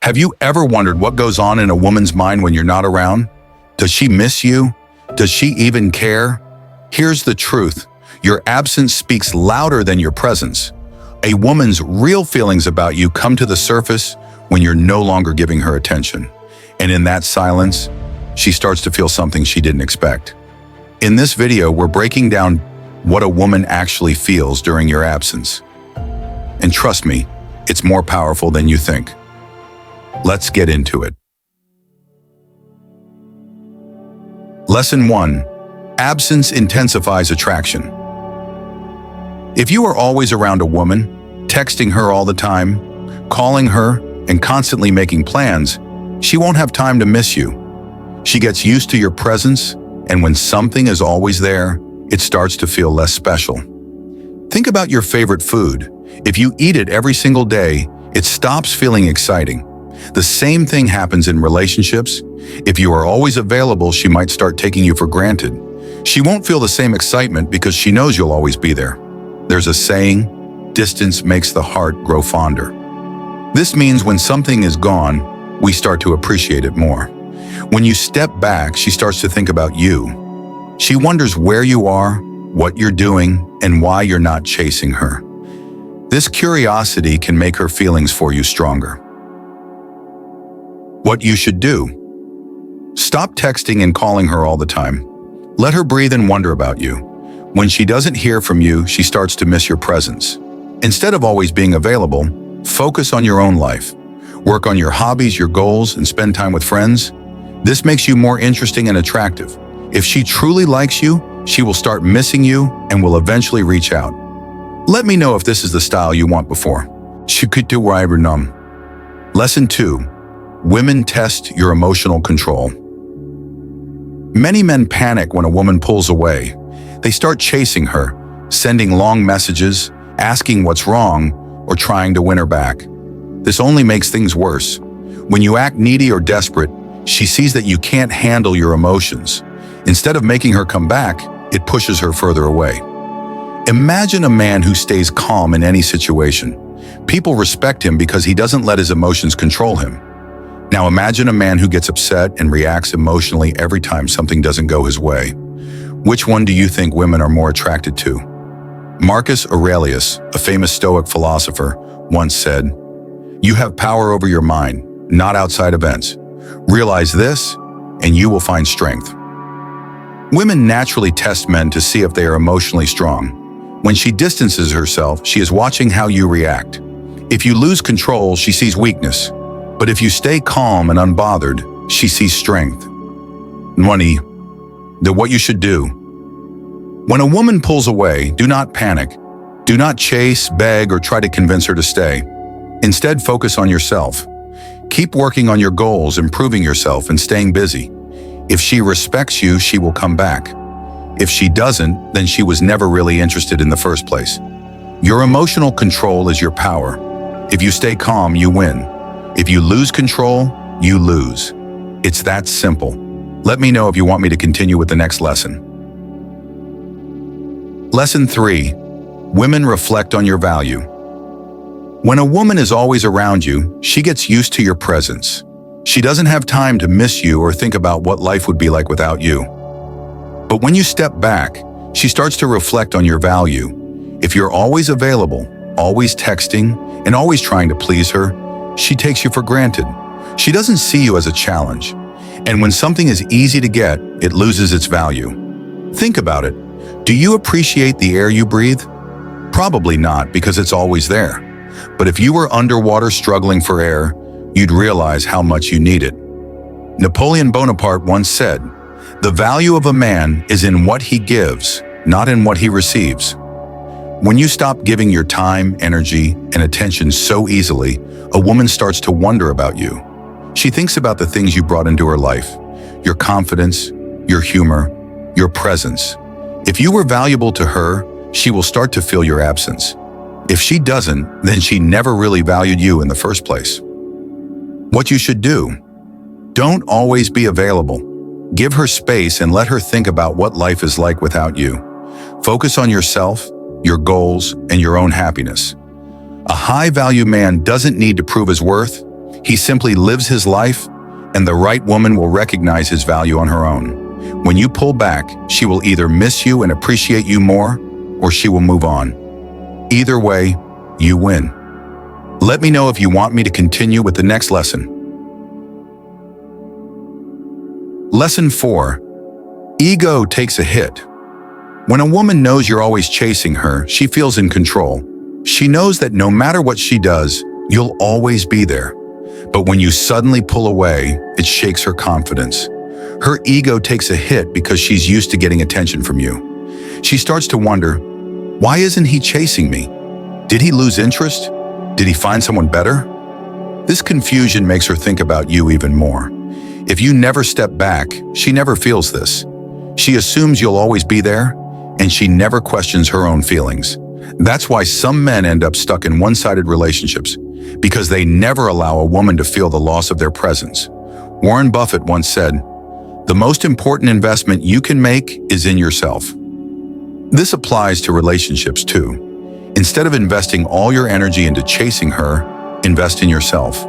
Have you ever wondered what goes on in a woman's mind when you're not around? Does she miss you? Does she even care? Here's the truth. Your absence speaks louder than your presence. A woman's real feelings about you come to the surface when you're no longer giving her attention. And in that silence, she starts to feel something she didn't expect. In this video, we're breaking down what a woman actually feels during your absence. And trust me, it's more powerful than you think. Let's get into it. Lesson 1. Absence intensifies attraction. If you are always around a woman, texting her all the time, calling her, and constantly making plans, she won't have time to miss you. She gets used to your presence, and when something is always there, it starts to feel less special. Think about your favorite food. If you eat it every single day, it stops feeling exciting. The same thing happens in relationships. If you are always available, she might start taking you for granted. She won't feel the same excitement because she knows you'll always be there. There's a saying, distance makes the heart grow fonder. This means when something is gone, we start to appreciate it more. When you step back, she starts to think about you. She wonders where you are, what you're doing, and why you're not chasing her. This curiosity can make her feelings for you stronger. What you should do. Stop texting and calling her all the time. Let her breathe and wonder about you. When she doesn't hear from you, she starts to miss your presence. Instead of always being available, focus on your own life. Work on your hobbies, your goals, and spend time with friends. This makes you more interesting and attractive. If she truly likes you, she will start missing you and will eventually reach out. Let me know if this is the style you want before. Lesson 2. Women test your emotional control. Many men panic when a woman pulls away. They start chasing her, sending long messages, asking what's wrong, or trying to win her back. This only makes things worse. When you act needy or desperate, she sees that you can't handle your emotions. Instead of making her come back, it pushes her further away. Imagine a man who stays calm in any situation. People respect him because he doesn't let his emotions control him. Now imagine a man who gets upset and reacts emotionally every time something doesn't go his way. Which one do you think women are more attracted to? Marcus Aurelius, a famous Stoic philosopher, once said, "You have power over your mind, not outside events. Realize this, and you will find strength." Women naturally test men to see if they are emotionally strong. When she distances herself, she is watching how you react. If you lose control, she sees weakness. But if you stay calm and unbothered, she sees strength. What you should do. When a woman pulls away, do not panic. Do not chase, beg, or try to convince her to stay. Instead, focus on yourself. Keep working on your goals, improving yourself, and staying busy. If she respects you, she will come back. If she doesn't, then she was never really interested in the first place. Your emotional control is your power. If you stay calm, you win. If you lose control, you lose. It's that simple. Let me know if you want me to continue with the next lesson. Lesson 3. Women reflect on your value. When a woman is always around you, she gets used to your presence. She doesn't have time to miss you or think about what life would be like without you. But when you step back, she starts to reflect on your value. If you're always available, always texting, and always trying to please her, she takes you for granted. She doesn't see you as a challenge. And when something is easy to get, it loses its value. Think about it. Do you appreciate the air you breathe? Probably not, because it's always there. But if you were underwater struggling for air, you'd realize how much you need it. Napoleon Bonaparte once said, "The value of a man is in what he gives, not in what he receives." When you stop giving your time, energy, and attention so easily, a woman starts to wonder about you. She thinks about the things you brought into her life, your confidence, your humor, your presence. If you were valuable to her, she will start to feel your absence. If she doesn't, then she never really valued you in the first place. What you should do. Don't always be available. Give her space and let her think about what life is like without you. Focus on yourself, your goals, and your own happiness. A high-value man doesn't need to prove his worth. He simply lives his life, and the right woman will recognize his value on her own. When you pull back, she will either miss you and appreciate you more, or she will move on. Either way, you win. Let me know if you want me to continue with the next lesson. Lesson 4. Ego takes a hit. When a woman knows you're always chasing her, she feels in control. She knows that no matter what she does, you'll always be there. But when you suddenly pull away, it shakes her confidence. Her ego takes a hit because she's used to getting attention from you. She starts to wonder, why isn't he chasing me? Did he lose interest? Did he find someone better? This confusion makes her think about you even more. If you never step back, she never feels this. She assumes you'll always be there, and she never questions her own feelings. That's why some men end up stuck in one-sided relationships, because they never allow a woman to feel the loss of their presence. Warren Buffett once said, "The most important investment you can make is in yourself." This applies to relationships too. Instead of investing all your energy into chasing her, invest in yourself.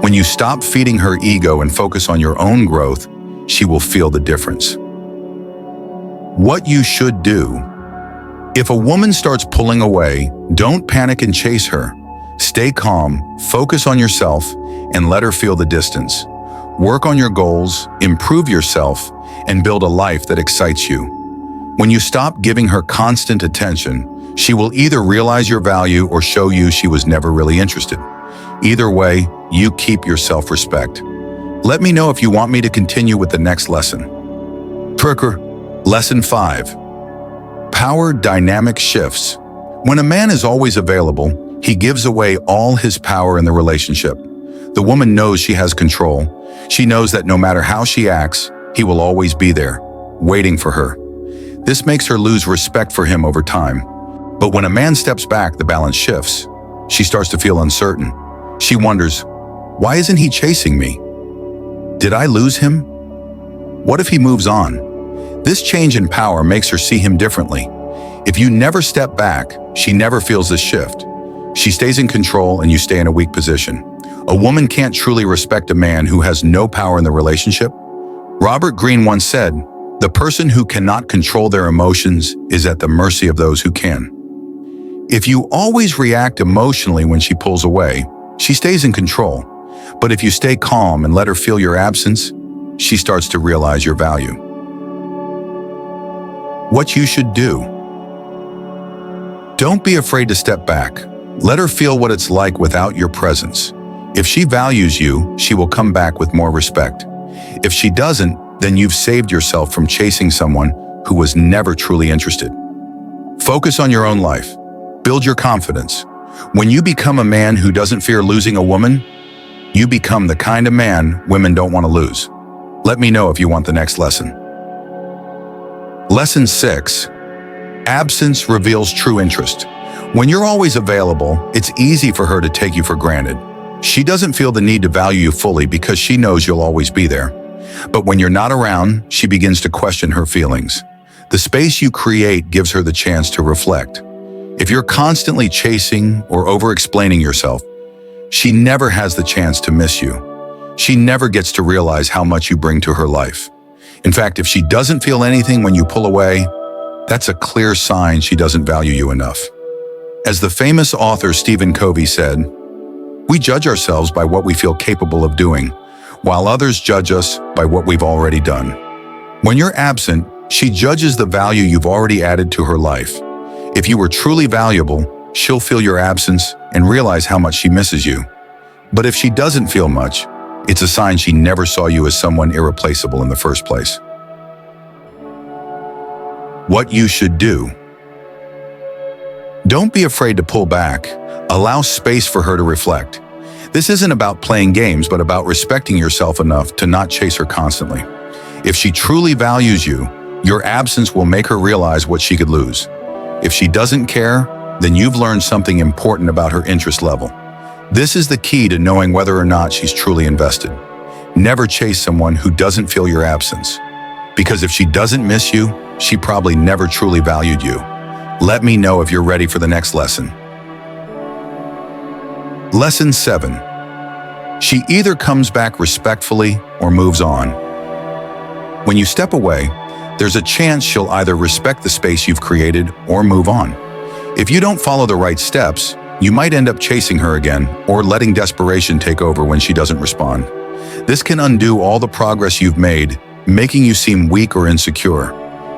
When you stop feeding her ego and focus on your own growth, she will feel the difference. What you should do. If a woman starts pulling away, don't panic and chase her. Stay calm, focus on yourself, and let her feel the distance. Work on your goals, improve yourself, and build a life that excites you. When you stop giving her constant attention, she will either realize your value or show you she was never really interested. Either way, you keep your self-respect. Let me know if you want me to continue with the next lesson. Lesson 5. Power dynamic shifts. When a man is always available, he gives away all his power in the relationship. The woman knows she has control. She knows that no matter how she acts, he will always be there, waiting for her. This makes her lose respect for him over time. But when a man steps back, the balance shifts. She starts to feel uncertain. She wonders, why isn't he chasing me? Did I lose him? What if he moves on? This change in power makes her see him differently. If you never step back, she never feels this shift. She stays in control and you stay in a weak position. A woman can't truly respect a man who has no power in the relationship. Robert Greene once said, "The person who cannot control their emotions is at the mercy of those who can." If you always react emotionally when she pulls away, she stays in control. But if you stay calm and let her feel your absence, she starts to realize your value. What you should do. Don't be afraid to step back. Let her feel what it's like without your presence. If she values you, she will come back with more respect. If she doesn't, then you've saved yourself from chasing someone who was never truly interested. Focus on your own life. Build your confidence. When you become a man who doesn't fear losing a woman, you become the kind of man women don't want to lose. Let me know if you want the next lesson. Lesson 6. Absence reveals true interest. When you're always available, it's easy for her to take you for granted. She doesn't feel the need to value you fully because she knows you'll always be there. But when you're not around, she begins to question her feelings. The space you create gives her the chance to reflect. If you're constantly chasing or over-explaining yourself, she never has the chance to miss you. She never gets to realize how much you bring to her life. In fact, if she doesn't feel anything when you pull away, that's a clear sign she doesn't value you enough. As the famous author Stephen Covey said, "We judge ourselves by what we feel capable of doing, while others judge us by what we've already done." When you're absent, she judges the value you've already added to her life. If you were truly valuable, she'll feel your absence and realize how much she misses you. But if she doesn't feel much, it's a sign she never saw you as someone irreplaceable in the first place. What you should do. Don't be afraid to pull back. Allow space for her to reflect. This isn't about playing games, but about respecting yourself enough to not chase her constantly. If she truly values you, your absence will make her realize what she could lose. If she doesn't care, then you've learned something important about her interest level. This is the key to knowing whether or not she's truly invested. Never chase someone who doesn't feel your absence. Because if she doesn't miss you, she probably never truly valued you. Let me know if you're ready for the next lesson. Lesson 7. She either comes back respectfully or moves on. When you step away, there's a chance she'll either respect the space you've created or move on. If you don't follow the right steps, you might end up chasing her again or letting desperation take over when she doesn't respond. This can undo all the progress you've made, making you seem weak or insecure.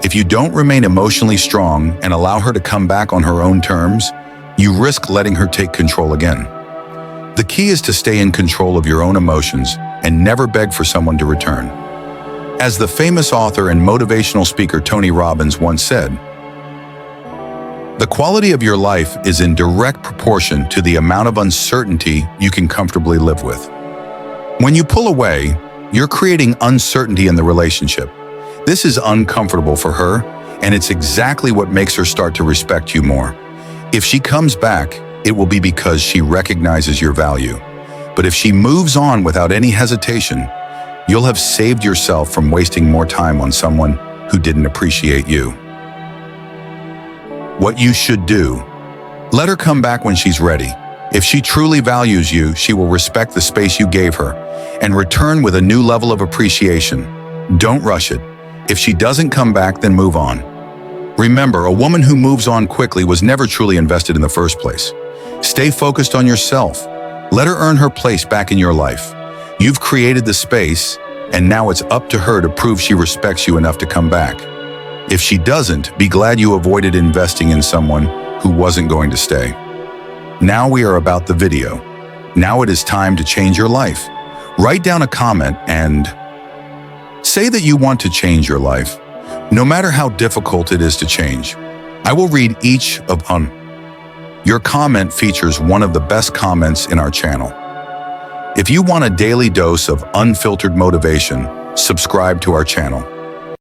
If you don't remain emotionally strong and allow her to come back on her own terms, you risk letting her take control again. The key is to stay in control of your own emotions and never beg for someone to return. As the famous author and motivational speaker Tony Robbins once said, "The quality of your life is in direct proportion to the amount of uncertainty you can comfortably live with." When you pull away, you're creating uncertainty in the relationship. This is uncomfortable for her, and it's exactly what makes her start to respect you more. If she comes back, it will be because she recognizes your value. But if she moves on without any hesitation, you'll have saved yourself from wasting more time on someone who didn't appreciate you. What you should do: let her come back when she's ready. If she truly values you, she will respect the space you gave her and return with a new level of appreciation. Don't rush it. If she doesn't come back, then move on. Remember, a woman who moves on quickly was never truly invested in the first place. Stay focused on yourself. Let her earn her place back in your life. You've created the space, and now it's up to her to prove she respects you enough to come back. If she doesn't, be glad you avoided investing in someone who wasn't going to stay. Now we are about the video. Now it is time to change your life. Write down a comment and say that you want to change your life, no matter how difficult it is to change. I will read each of them. Your comment features one of the best comments in our channel. If you want a daily dose of unfiltered motivation, subscribe to our channel.